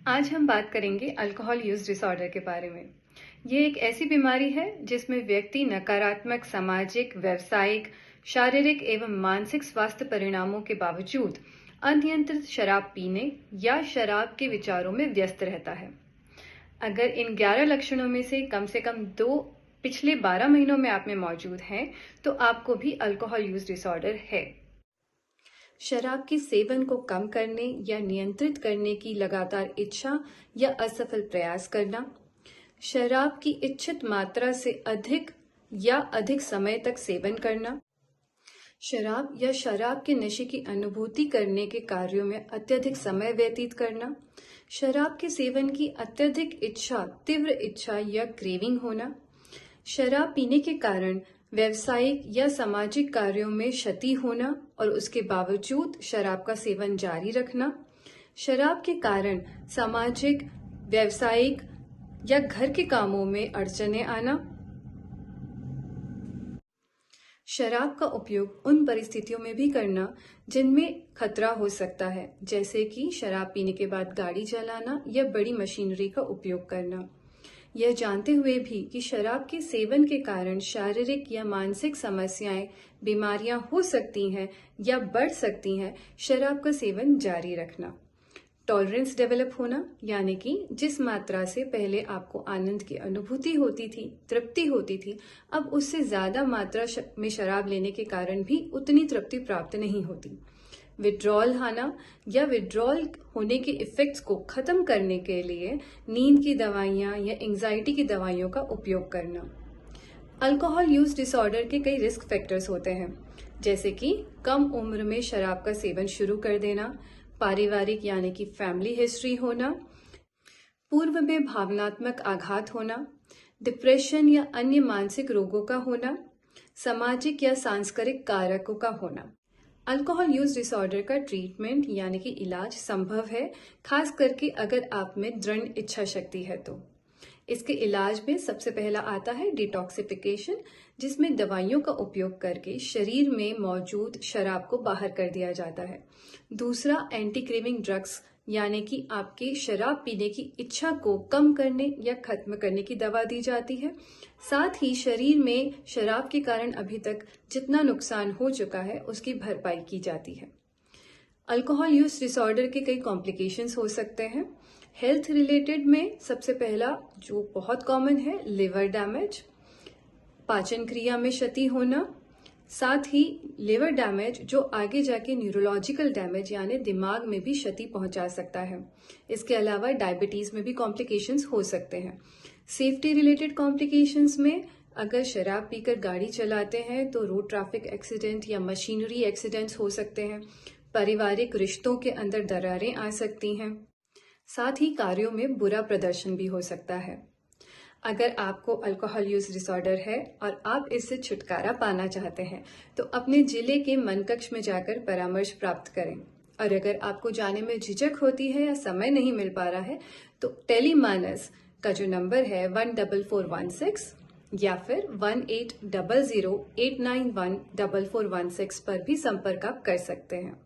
आज हम बात करेंगे अल्कोहल यूज डिसऑर्डर के बारे में। ये एक ऐसी बीमारी है जिसमें व्यक्ति नकारात्मक सामाजिक, व्यावसायिक, शारीरिक एवं मानसिक स्वास्थ्य परिणामों के बावजूद अनियंत्रित शराब पीने या शराब के विचारों में व्यस्त रहता है। अगर इन 11 लक्षणों में से कम 2 पिछले 12 महीनों में आप में मौजूद हैं, तो आपको भी अल्कोहल यूज डिसऑर्डर है। शराब के सेवन को कम करने या नियंत्रित करने की लगातार इच्छा या असफल प्रयास करना, शराब की इच्छित मात्रा से अधिक या अधिक समय तक सेवन करना, शराब या शराब के नशे की अनुभूति करने के कार्यों में अत्यधिक समय व्यतीत करना, शराब के सेवन की अत्यधिक इच्छा, तीव्र इच्छा या क्रेविंग होना, शराब पीने के कारण व्यावसायिक या सामाजिक कार्यों में क्षति होना और उसके बावजूद शराब का सेवन जारी रखना, शराब के कारण सामाजिक, व्यावसायिक या घर के कामों में अड़चनें आना, शराब का उपयोग उन परिस्थितियों में भी करना जिनमें खतरा हो सकता है, जैसे कि शराब पीने के बाद गाड़ी चलाना या बड़ी मशीनरी का उपयोग करना। यह जानते हुए भी कि शराब के सेवन के कारण शारीरिक या मानसिक समस्याएं, बीमारियां हो सकती हैं या बढ़ सकती हैं, शराब का सेवन जारी रखना। टॉलरेंस डेवलप होना, यानी कि जिस मात्रा से पहले आपको आनंद की अनुभूति होती थी, तृप्ति होती थी, अब उससे ज्यादा मात्रा में शराब लेने के कारण भी उतनी तृप्ति प्राप्त नहीं होती। विड्रॉल आना या विड्रॉल होने के इफेक्ट्स को खत्म करने के लिए नींद की दवाइयां या एंजाइटी की दवाइयों का उपयोग करना। अल्कोहल यूज डिसऑर्डर के कई रिस्क फैक्टर्स होते हैं, जैसे कि कम उम्र में शराब का सेवन शुरू कर देना, पारिवारिक यानी कि फैमिली हिस्ट्री होना, पूर्व में भावनात्मक आघात होना, डिप्रेशन या अन्य मानसिक रोगों का होना, सामाजिक या सांस्कृतिक कारकों का होना। अल्कोहल यूज डिसऑर्डर का ट्रीटमेंट यानी कि इलाज संभव है, खास करके अगर आप में दृढ़ इच्छा शक्ति है तो। इसके इलाज में सबसे पहला आता है डिटॉक्सिफिकेशन, जिसमें दवाइयों का उपयोग करके शरीर में मौजूद शराब को बाहर कर दिया जाता है। दूसरा एंटी क्रेविंग ड्रग्स, यानी कि आपके शराब पीने की इच्छा को कम करने या खत्म करने की दवा दी जाती है। साथ ही शरीर में शराब के कारण अभी तक जितना नुकसान हो चुका है उसकी भरपाई की जाती है। अल्कोहल यूज डिसऑर्डर के कई कॉम्प्लिकेशंस हो सकते हैं। हेल्थ रिलेटेड में सबसे पहला जो बहुत कॉमन है, लिवर डैमेज, पाचन क्रिया में क्षति होना, साथ ही लिवर डैमेज जो आगे जाके न्यूरोलॉजिकल डैमेज यानी दिमाग में भी क्षति पहुंचा सकता है। इसके अलावा डायबिटीज में भी कॉम्प्लिकेशंस हो सकते हैं। सेफ्टी रिलेटेड कॉम्प्लिकेशंस में अगर शराब पीकर गाड़ी चलाते हैं तो रोड ट्रैफिक एक्सीडेंट या मशीनरी एक्सीडेंट्स हो सकते हैं। पारिवारिक रिश्तों के अंदर दरारें आ सकती हैं। साथ ही कार्यों में बुरा प्रदर्शन भी हो सकता है। अगर आपको अल्कोहल यूज डिसऑर्डर है और आप इससे छुटकारा पाना चाहते हैं तो अपने जिले के मनकक्ष में जाकर परामर्श प्राप्त करें। और अगर आपको जाने में झिझक होती है या समय नहीं मिल पा रहा है तो टेलीमानस का जो नंबर है 14416 या फिर 1800 891 4416 पर भी संपर्क आप कर सकते हैं।